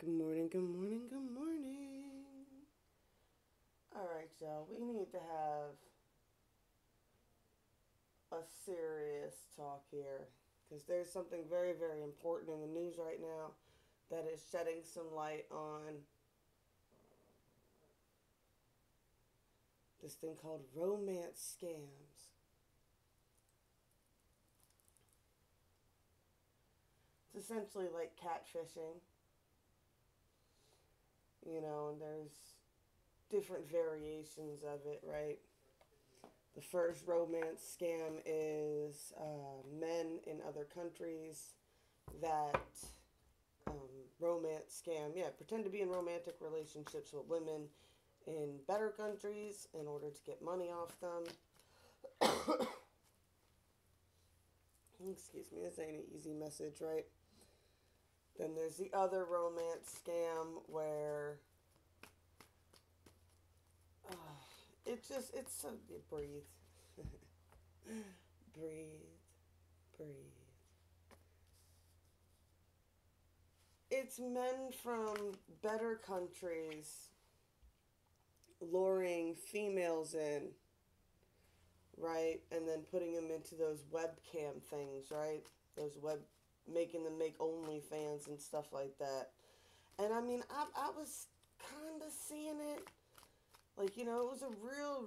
Good morning, good morning, good morning. All right, y'all. We need to have a serious talk here because there's something very, very important in the news right now that is shedding some light on this thing called romance scams. It's essentially like catfishing, and there's different variations of it, right? The first romance scam is men in other countries that romance scam. Yeah, pretend to be in romantic relationships with women in better countries in order to get money off them. Excuse me, this ain't an easy message, right? Then there's the other romance scam where uh, it's so, breathe. Breathe, breathe. It's men from better countries luring females in, right? And then putting them into those webcam things, right? Those web, making them make OnlyFans and stuff like that. And I mean, I was kind of seeing it. Like, it was a real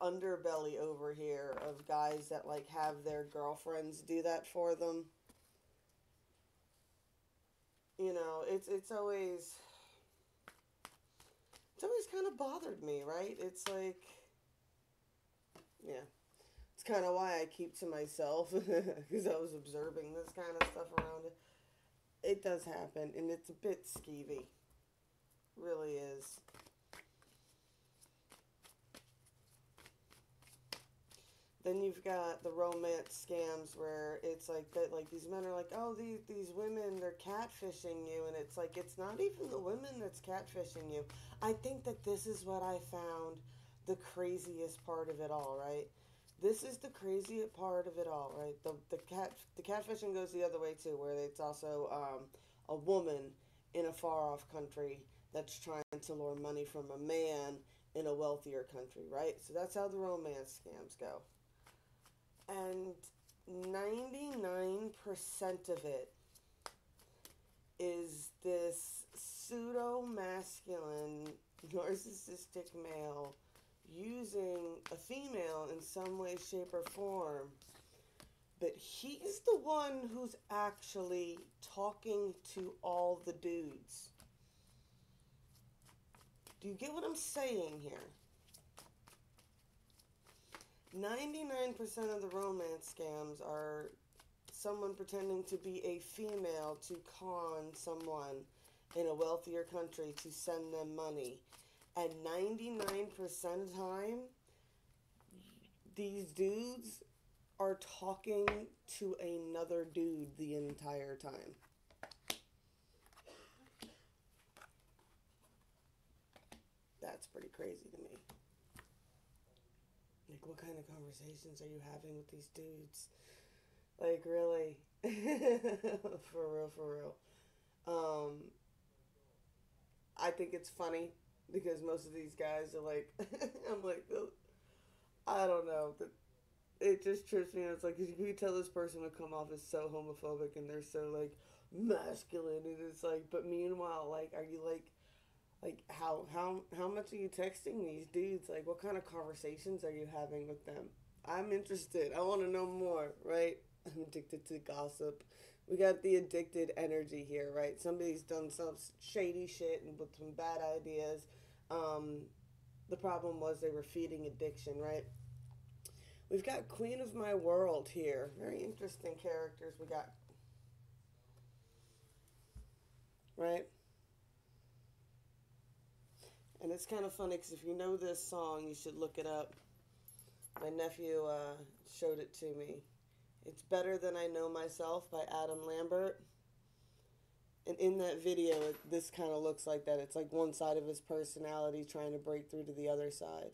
underbelly over here of guys that, like, have their girlfriends do that for them. It's always kind of bothered me, right? It's like, yeah. It's kind of why I keep to myself because I was observing this kind of stuff around it. It does happen, and it's a bit skeevy. Really is. Then you've got the romance scams where it's like that, like these men are like, oh, these women, they're catfishing you, and it's like it's not even the women that's catfishing you. I think that this is what I found the craziest part of it all, right? This is the craziest part of it all, right? The catfishing goes the other way too, where it's also a woman in a far off country that's trying to lure money from a man in a wealthier country, right? So that's how the romance scams go. And 99% of it is this pseudo masculine, narcissistic male using a female in some way, shape, or form. But he's the one who's actually talking to all the dudes. Do you get what I'm saying here? 99% of the romance scams are someone pretending to be a female to con someone in a wealthier country to send them money. And 99% of the time, these dudes are talking to another dude the entire time. That's pretty crazy to me. Like, what kind of conversations are you having with these dudes? Like, really? For real, for real. Um, I think it's funny because most of these guys are like, I'm like, I don't know. It just trips me out. It's like, you can tell this person would come off as so homophobic and they're so, like, masculine. And it's like, but meanwhile, like, are you like how much are you texting these dudes? Like, what kind of conversations are you having with them? I'm interested. I want to know more, right? I'm addicted to gossip. We got the addicted energy here, right? Somebody's done some shady shit and with some bad ideas. Um, the problem was they were feeding addiction, right? We've got Queen of My World here. Very interesting characters we got, right? And it's kind of funny because if you know this song, you should look it up. My nephew showed it to me. It's Better Than I Know Myself by Adam Lambert. And in that video, this kind of looks like that. It's like one side of his personality trying to break through to the other side.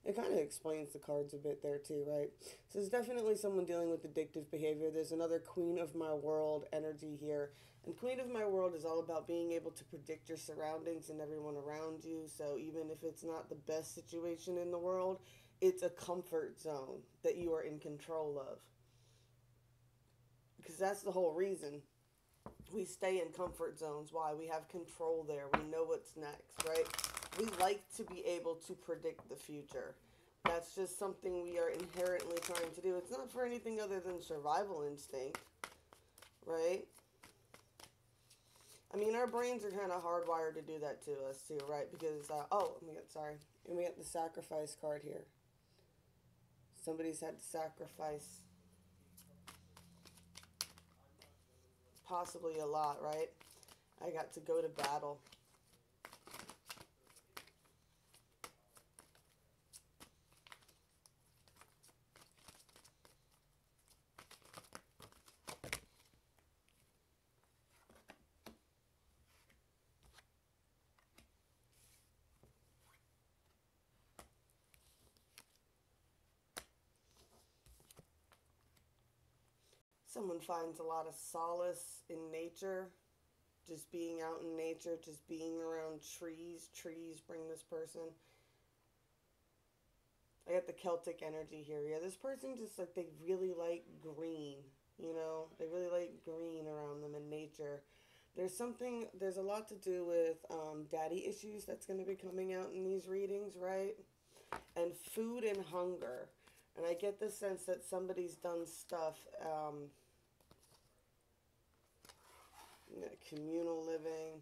It kind of explains the cards a bit there too, right? So it's definitely someone dealing with addictive behavior. There's another Queen of My World energy here. And Queen of My World is all about being able to predict your surroundings and everyone around you. So even if it's not the best situation in the world, it's a comfort zone that you are in control of. Because that's the whole reason we stay in comfort zones. Why? We have control there. We know what's next, right? We like to be able to predict the future. That's just something we are inherently trying to do. It's not for anything other than survival instinct, right? I mean, our brains are kind of hardwired to do that to us too, right? Because, oh, let me get, sorry. And we have the sacrifice card here. Somebody's had to sacrifice possibly a lot, right? I got to go to battle. Someone finds a lot of solace in nature, just being out in nature, just being around trees. Trees bring this person. I got the Celtic energy here. Yeah, this person just like they really like green. You know, they really like green around them in nature. There's a lot to do with daddy issues that's going to be coming out in these readings, right? And food and hunger. And I get the sense that somebody's done stuff, communal living,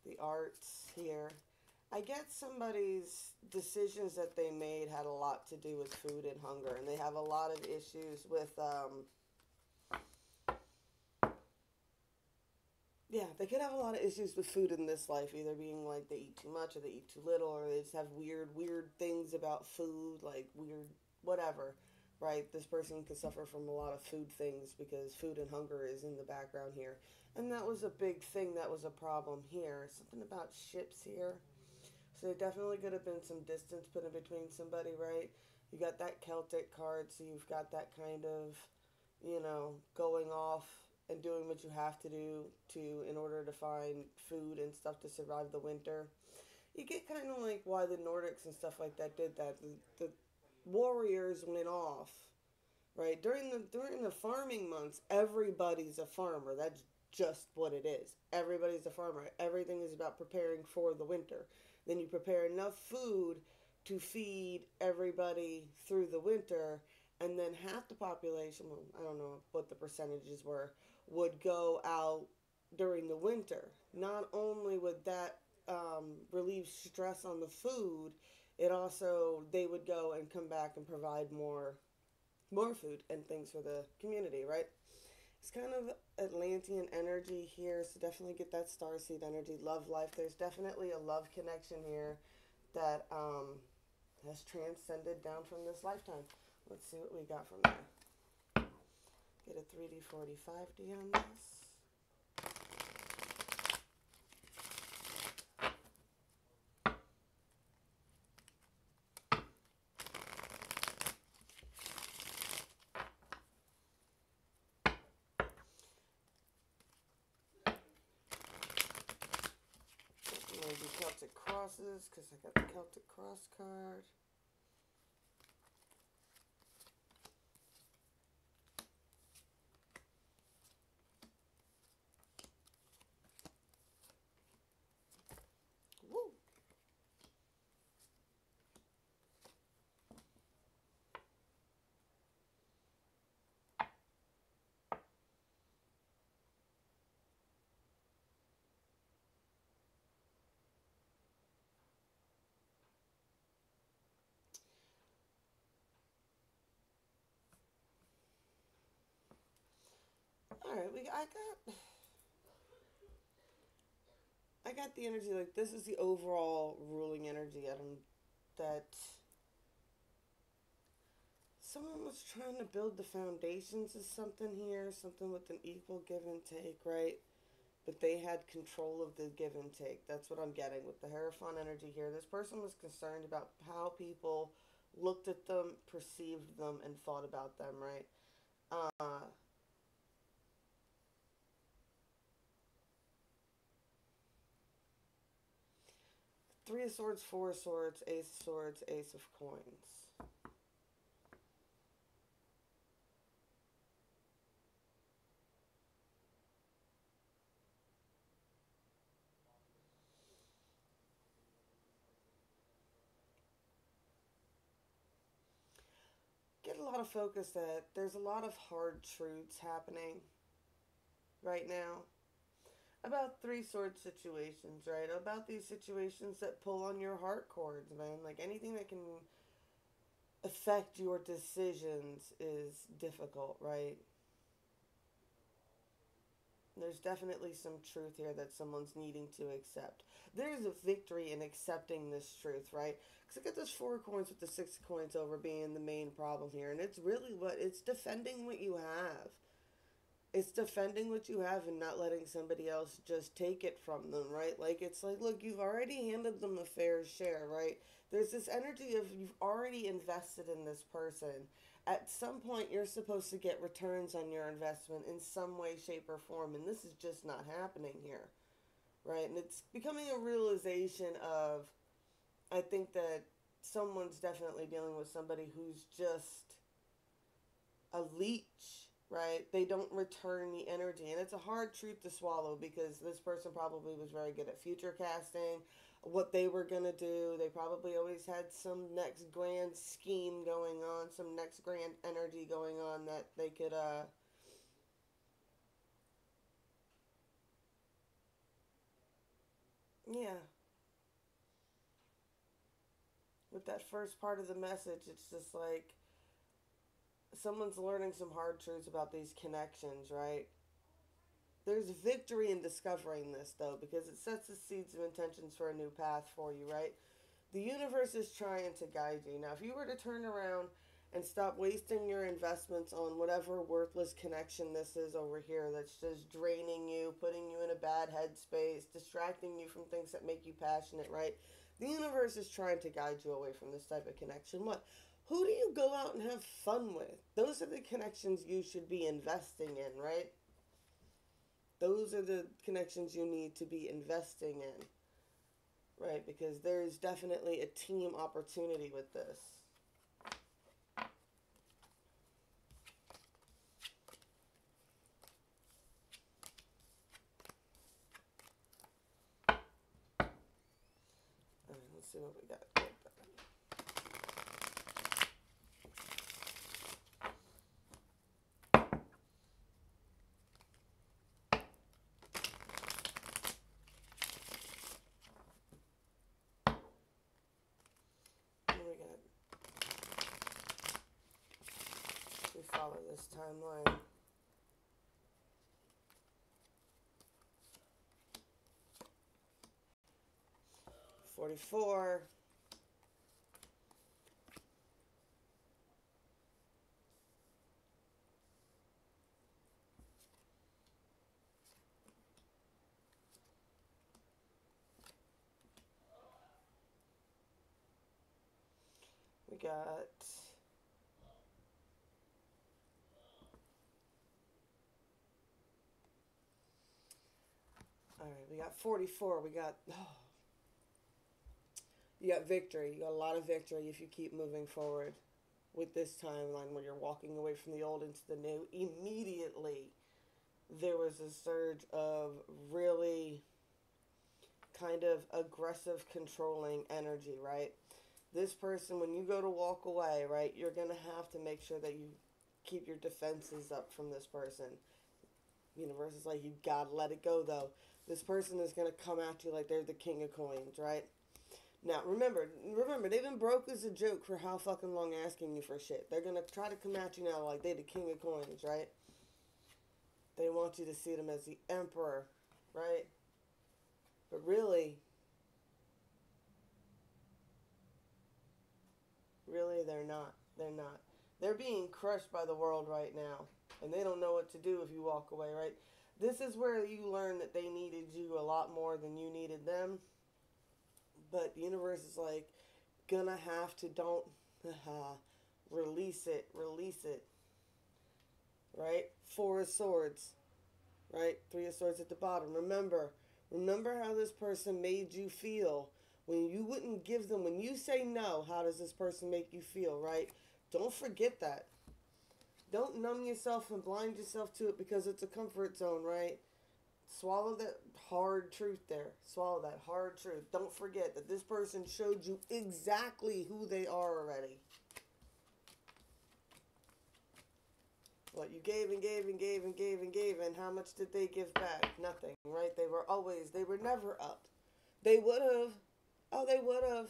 the arts here. I get somebody's decisions that they made had a lot to do with food and hunger, and they have a lot of issues with, yeah, they could have a lot of issues with food in this life, either being like they eat too much or they eat too little, or they just have weird things about food, like weird, whatever, right? This person could suffer from a lot of food things because food and hunger is in the background here. And that was a big thing that was a problem here. Something about ships here. So there definitely could have been some distance put in between somebody, right? You got that Celtic card, so you've got that kind of, going off and doing what you have to do to in order to find food and stuff to survive the winter. You get kind of like why the Nordics and stuff like that did that. The warriors went off, right? During the farming months, everybody's a farmer. That's just what it is. Everybody's a farmer. Everything is about preparing for the winter. Then you prepare enough food to feed everybody through the winter, and then half the population, well, I don't know what the percentages were, would go out during the winter. Not only would that relieve stress on the food, it also, they would go and come back and provide more food and things for the community, right? It's kind of Atlantean energy here, so definitely get that starseed energy, love life. There's definitely a love connection here that has transcended down from this lifetime. Let's see what we got from there. Get a 3D 45D on this. I'm going to do Celtic crosses because I got the Celtic cross card. Woo! All right, I got the energy like this is the overall ruling energy. I don't that someone was trying to build the foundations of something here, something with an equal give and take, right? but they had control of the give and take. That's what I'm getting with the Hierophant energy here. This person was concerned about how people looked at them, perceived them, and thought about them, right? Uh, Three of Swords, Four of Swords, Ace of Swords, Ace of Coins. Get a lot of focus that there's a lot of hard truths happening right now about three sword situations, right? About these situations that pull on your heart cords, man. Like anything that can affect your decisions is difficult, right? There's definitely some truth here that someone's needing to accept. There's a victory in accepting this truth, right? Because look at this four of coins with the six of coins over being the main problem here. And it's really what it's defending what you have. It's defending what you have and not letting somebody else just take it from them, right? Like, it's like, look, you've already handed them a fair share, right? There's this energy of you've already invested in this person. At some point, you're supposed to get returns on your investment in some way, shape, or form, and this is just not happening here, right? And it's becoming a realization of, I think that someone's definitely dealing with somebody who's just a leech, right? They don't return the energy. And it's a hard truth to swallow because this person probably was very good at future casting, what they were going to do. They probably always had some next grand scheme going on, some next grand energy going on that they could, yeah. With that first part of the message, it's just like someone's learning some hard truths about these connections, right? There's victory in discovering this, though, because it sets the seeds of intentions for a new path for you, right? The universe is trying to guide you. Now, if you were to turn around and stop wasting your investments on whatever worthless connection this is over here that's just draining you, putting you in a bad headspace, distracting you from things that make you passionate, right? The universe is trying to guide you away from this type of connection. What? Who do you go out and have fun with? Those are the connections you should be investing in, right? Those are the connections you need to be investing in, right? Because there's definitely a team opportunity with this. All right, let's see what we got. What we got? We follow this timeline. 44. We got all right, we got 44. We got you got victory. You got a lot of victory if you keep moving forward with this timeline when you're walking away from the old into the new. Immediately there was a surge of really kind of aggressive controlling energy, right? This person, when you go to walk away, right, you're going to have to make sure that you keep your defenses up from this person. Universe is like, you gotta let it go, though. This person is going to come at you like they're the king of coins, right? Now, remember, they've been broke as a joke for how fucking long asking you for shit. They're going to try to come at you now like they're the king of coins, right? They want you to see them as the emperor, right? But really, they're not. They're not. They're being crushed by the world right now, and they don't know what to do if you walk away, right? This is where you learn that they needed you a lot more than you needed them. But the universe is like, gonna have to, don't release it, release it, right? Four of Swords, right? Three of Swords at the bottom. Remember how this person made you feel when you wouldn't give them, when you say no, how does this person make you feel, right? Don't forget that. Don't numb yourself and blind yourself to it because it's a comfort zone, right? Swallow that hard truth there. Swallow that hard truth. Don't forget that this person showed you exactly who they are already. What you gave and gave and gave and gave and gave, and how much did they give back? Nothing, right? They were never up. They would have. Oh, they would have.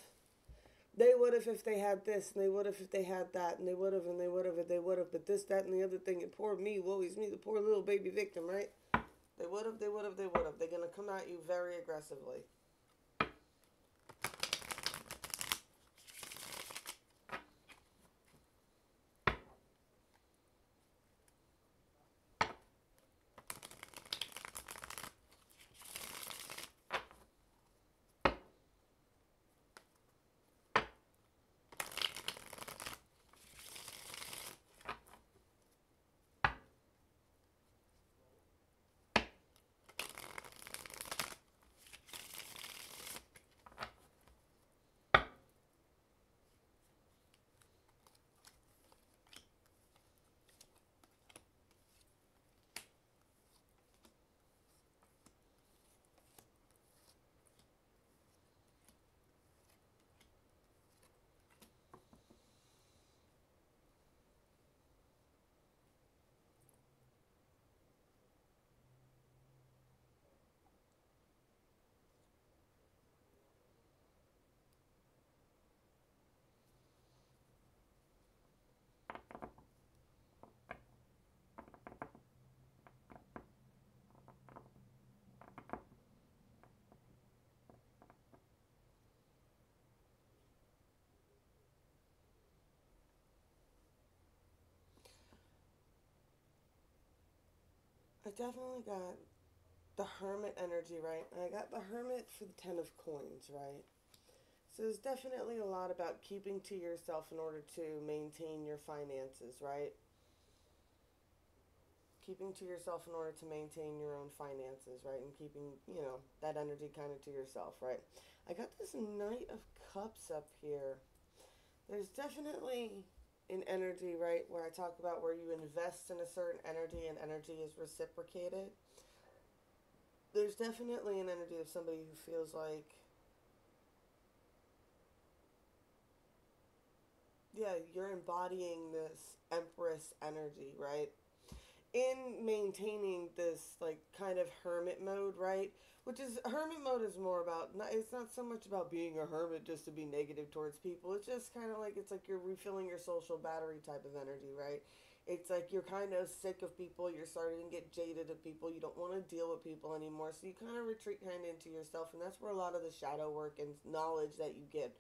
They would have if they had this, and they would have if they had that, and they would have, and they would have, and they would have, but this, that, and the other thing, and poor me, woe is me, the poor little baby victim, right? They would have, they would have, they would have. They're going to come at you very aggressively. I definitely got the Hermit energy, right? And I got the Hermit for the Ten of Coins, right? So there's definitely a lot about keeping to yourself in order to maintain your finances, right? Keeping to yourself in order to maintain your own finances, right? And keeping, that energy kind of to yourself, right? I got this Knight of Cups up here. There's definitely an energy, right, where I talk about where you invest in a certain energy and energy is reciprocated. There's definitely an energy of somebody who feels like, yeah, you're embodying this Empress energy, right? In maintaining this like kind of hermit mode, right? Which is hermit mode is more about not, it's not so much about being a hermit just to be negative towards people. It's just kind of like it's like you're refilling your social battery type of energy, right? It's like you're kind of sick of people, you're starting to get jaded of people, you don't want to deal with people anymore, so you kind of retreat kind of into yourself, and that's where a lot of the shadow work and knowledge that you get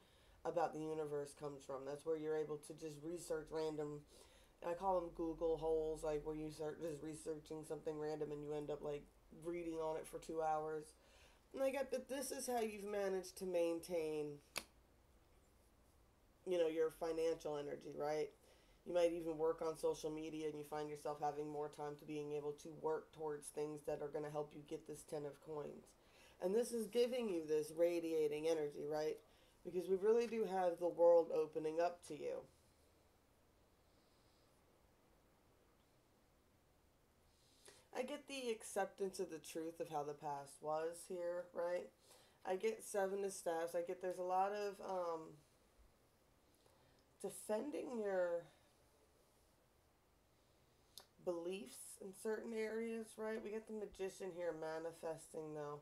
about the universe comes from. That's where you're able to just research random, I call them Google holes, like where you start just researching something random and you end up like reading on it for 2 hours. And I get that this is how you've managed to maintain, your financial energy, right? You might even work on social media and you find yourself having more time to being able to work towards things that are going to help you get this 10 of coins. And this is giving you this radiating energy, right? Because we really do have the world opening up to you. I get the acceptance of the truth of how the past was here, right? I get seven of staffs. I get there's a lot of defending your beliefs in certain areas, right? We get the magician here manifesting though.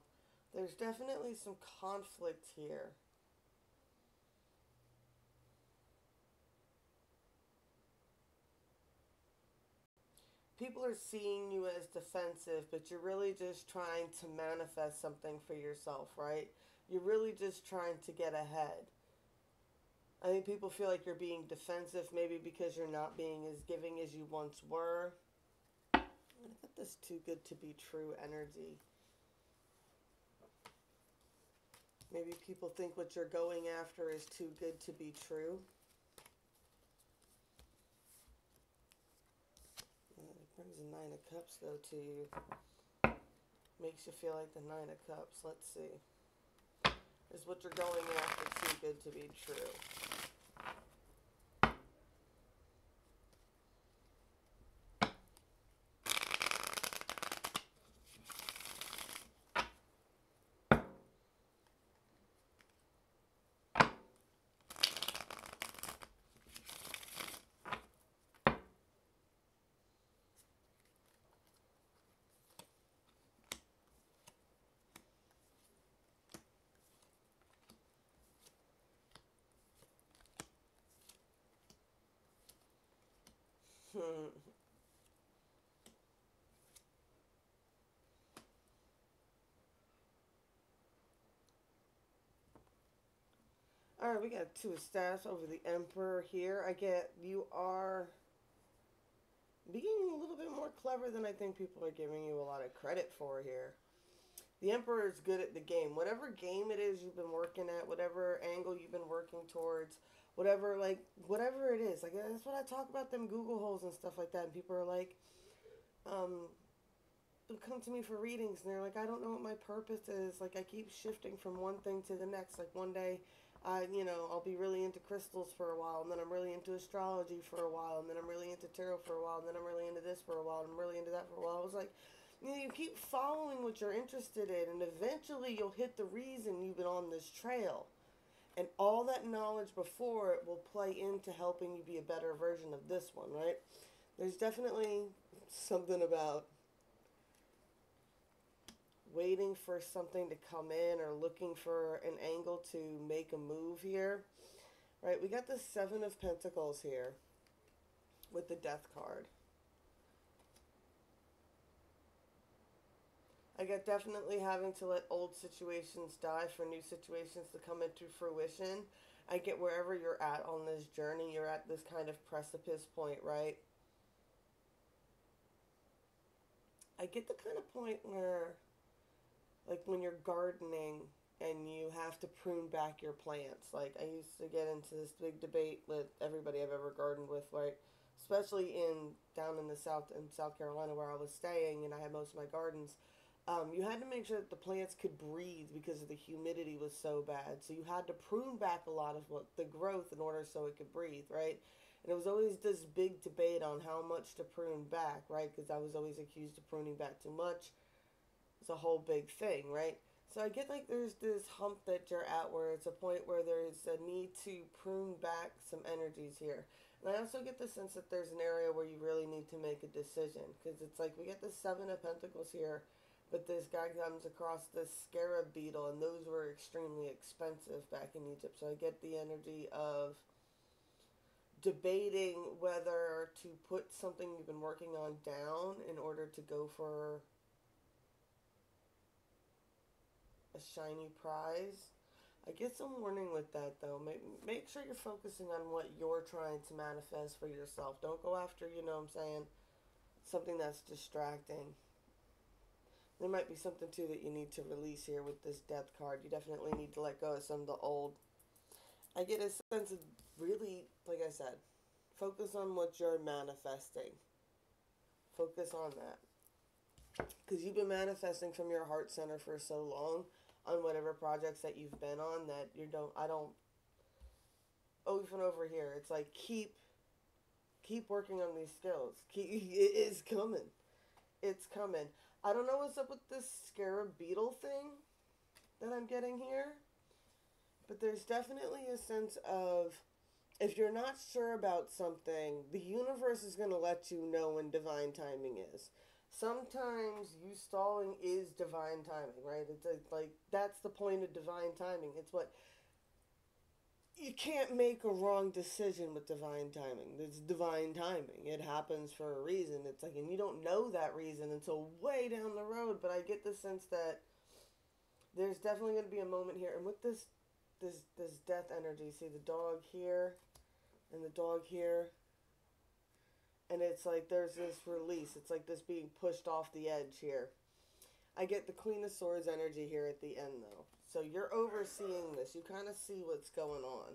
There's definitely some conflict here. People are seeing you as defensive, but you're really just trying to manifest something for yourself, right? You're really just trying to get ahead. I think people feel like you're being defensive maybe because you're not being as giving as you once were. I got this too good to be true energy. Maybe people think what you're going after is too good to be true. It brings a Nine of Cups, though, to you. Makes you feel like the Nine of Cups. Let's see. Is what you're going after too good to be true? Hmm. All right, we got two of staffs over the Emperor here. I get you are being a little bit more clever than I think people are giving you a lot of credit for here. The Emperor is good at the game. Whatever game it is you've been working at, whatever angle you've been working towards, whatever it is. Like, that's what I talk about, them Google holes and stuff like that. And people are like, um, they'll come to me for readings and they're like, I don't know what my purpose is. Like, I keep shifting from one thing to the next. Like, one day, I'll be really into crystals for a while, and then I'm really into astrology for a while, and then I'm really into tarot for a while, and then I'm really into this for a while, and I'm really into that for a while. I was like, you keep following what you're interested in, and eventually you'll hit the reason you've been on this trail. And all that knowledge before it will play into helping you be a better version of this one, right? There's definitely something about waiting for something to come in or looking for an angle to make a move here. Right, we got the Seven of Pentacles here with the Death card. I get definitely having to let old situations die for new situations to come into fruition. I get wherever you're at on this journey, you're at this kind of precipice point, right? I get the kind of point where, like, when you're gardening and you have to prune back your plants. Like, I used to get into this big debate with everybody I've ever gardened with, right? Especially down in the South Carolina where I was staying, and I had most of my gardens. You had to make sure that the plants could breathe because the humidity was so bad. So you had to prune back a lot of the growth in order so it could breathe, right? And it was always this big debate on how much to prune back, right? Because I was always accused of pruning back too much. It's a whole big thing, right? So I get like there's this hump that you're at where it's a point where there's a need to prune back some energies here. And I also get the sense that there's an area where you really need to make a decision because it's like we get the Seven of Pentacles here, but this guy comes across this scarab beetle, and those were extremely expensive back in Egypt. So I get the energy of debating whether to put something you've been working on down in order to go for a shiny prize. I get some warning with that though. Make sure you're focusing on what you're trying to manifest for yourself. Don't go after, what I'm saying, something that's distracting. There might be something too that you need to release here with this Death card. You definitely need to let go of some of the old. I get a sense of really, like I said, focus on what you're manifesting. Focus on that. Because you've been manifesting from your heart center for so long on whatever projects that you've been on that I don't, even over here, it's like keep working on these skills. It is coming. It's coming. I don't know what's up with this scarab beetle thing that I'm getting here, but there's definitely a sense of if you're not sure about something, the universe is going to let you know when divine timing is. Sometimes you stalling is divine timing, right? It's like that's the point of divine timing. It's what you can't make a wrong decision with divine timing. It's divine timing. It happens for a reason. It's like, and you don't know that reason until way down the road. But I get the sense that there's definitely going to be a moment here, and with this death energy, see the dog here, and the dog here. And it's like there's this release. It's like this being pushed off the edge here. I get the Queen of Swords energy here at the end, though. So you're overseeing this. You kind of see what's going on.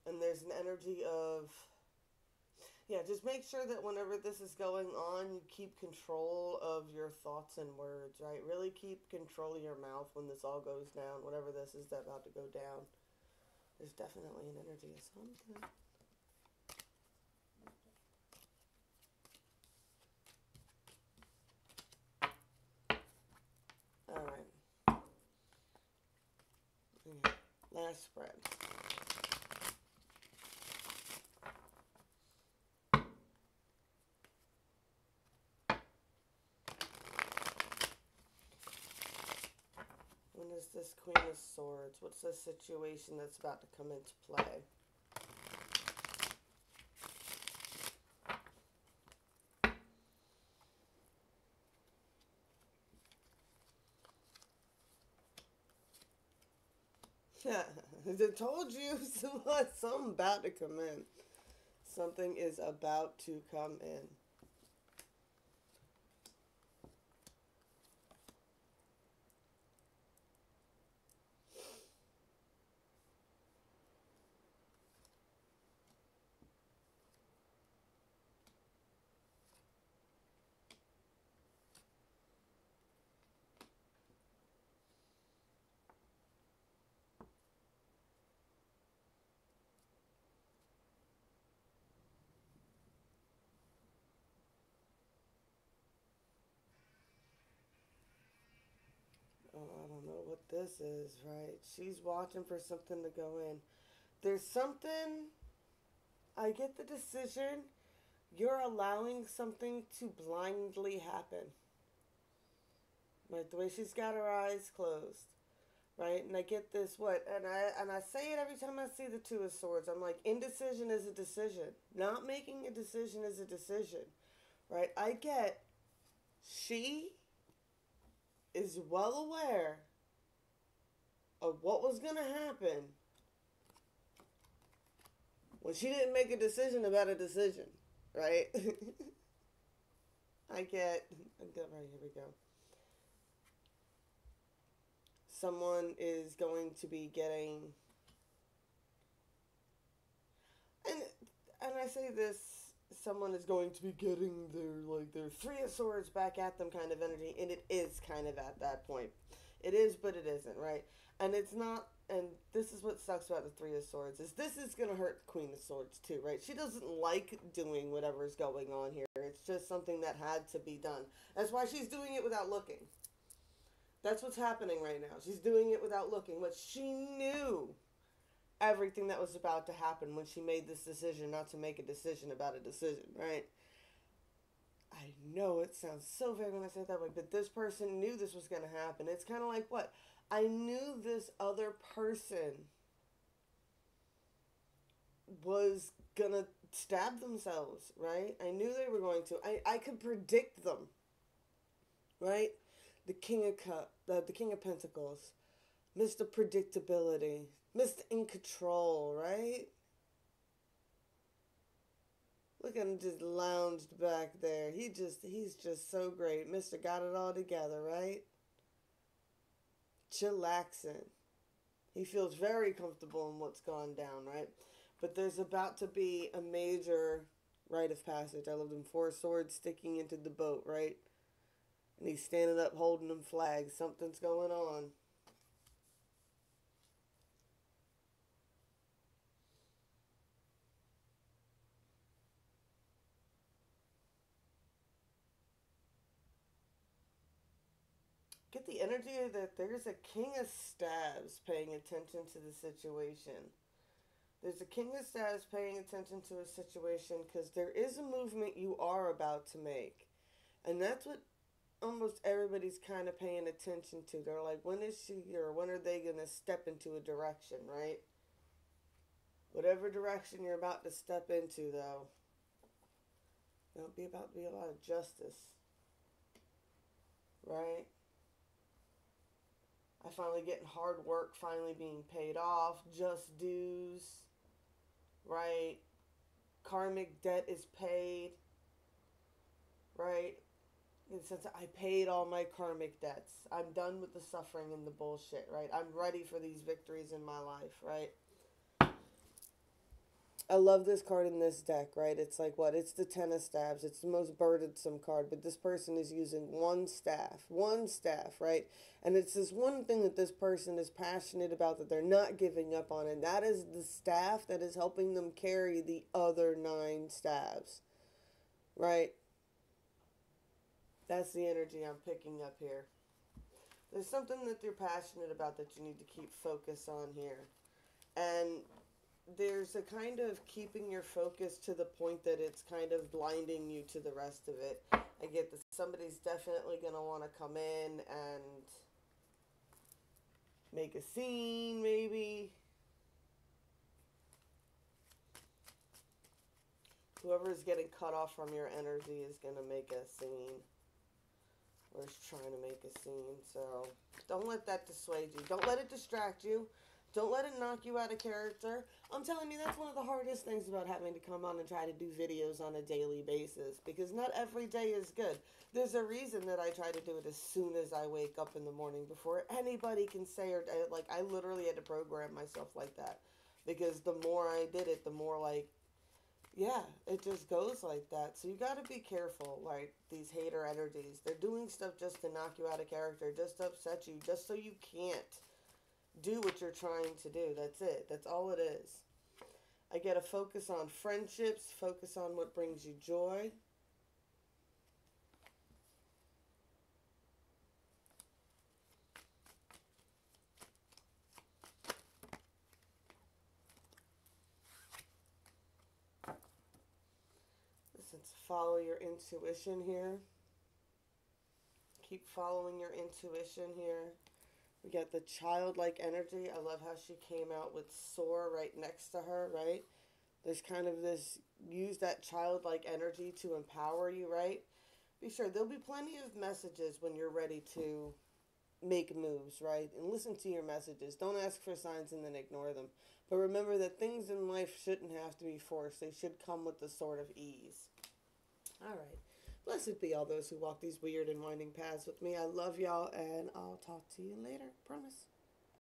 And there's an energy of, yeah, just make sure that whenever this is going on, you keep control of your thoughts and words, right? Really keep control of your mouth when this all goes down, whatever this is that about to go down. There's definitely an energy of something. All right. Okay. Last spread. When is this Queen of Swords? What's the situation that's about to come into play? I told you something about to come in. Something is about to come in. Oh, I don't know what this is, right? She's watching for something to go in. There's something. I get the decision. You're allowing something to blindly happen. Right? The way she's got her eyes closed. Right? And I get this and I say it every time I see the Two of Swords. I'm like, indecision is a decision. Not making a decision is a decision. Right? I get she is well aware of what was going to happen when she didn't make a decision about a decision, right? Right, here we go. Someone is going to be getting, and I say this, someone is going to be getting their Three of Swords back at them kind of energy, and it is kind of at that point. It is, but it isn't, right? And it's not, and this is what sucks about the Three of Swords, is this is going to hurt the Queen of Swords too, right? She doesn't like doing whatever's going on here. It's just something that had to be done. That's why she's doing it without looking. That's what's happening right now. She's doing it without looking, but she knew everything that was about to happen when she made this decision not to make a decision about a decision, right? I know it sounds so vague when I say it that way, but this person knew this was going to happen. It's kind of like what? I knew this other person was going to stab themselves, right? I knew they were going to. I could predict them, right? The King of the King of Pentacles, Mr. Predictability, Mr. In Control, right? Look at him just lounged back there. He's just so great. Mr. Got it all together, right? Chillaxing. He feels very comfortable in what's gone down, right? But there's about to be a major rite of passage. I love them. Four swords sticking into the boat, right? And he's standing up holding them flags. Something's going on. Get the energy that there's a King of Staves paying attention to the situation. There's a King of Staves paying attention to a situation because there is a movement you are about to make. And that's what almost everybody's kind of paying attention to. They're like, when is she, or when are they going to step into a direction, right? Whatever direction you're about to step into, though, there'll be about to be a lot of justice, right? I finally getting hard work finally being paid off, just dues, right? Karmic debt is paid, right? In the sense that I paid all my karmic debts. I'm done with the suffering and the bullshit, right? I'm ready for these victories in my life, right? I love this card in this deck, right? It's like what? It's the Ten of Staves. It's the most burdensome card, but this person is using one staff, right? And it's this one thing that this person is passionate about that they're not giving up on, and that is the staff that is helping them carry the other nine staves, right? That's the energy I'm picking up here. There's something that you're passionate about that you need to keep focus on here. And there's a kind of keeping your focus to the point that it's kind of blinding you to the rest of it. I get that somebody's definitely going to want to come in and make a scene, maybe. Whoever is getting cut off from your energy is going to make a scene. Or is trying to make a scene. So don't let that dissuade you. Don't let it distract you. Don't let it knock you out of character. I'm telling you, that's one of the hardest things about having to come on and try to do videos on a daily basis. Because not every day is good. There's a reason that I try to do it as soon as I wake up in the morning. Before anybody can say, or like, I literally had to program myself like that. Because the more I did it, the more like, yeah, it just goes like that. So you got to be careful, like these hater energies. They're doing stuff just to knock you out of character, just to upset you, just so you can't do what you're trying to do. That's it. That's all it is. I get to focus on friendships, focus on what brings you joy. Listen, follow your intuition here. Keep following your intuition here. We got the childlike energy. I love how she came out with Soar right next to her, right? There's kind of this, use that childlike energy to empower you, right? Be sure there'll be plenty of messages when you're ready to make moves, right? And listen to your messages. Don't ask for signs and then ignore them. But remember that things in life shouldn't have to be forced. They should come with the sort of ease. All right. Blessed be all those who walk these weird and winding paths with me. I love y'all, and I'll talk to you later. Promise.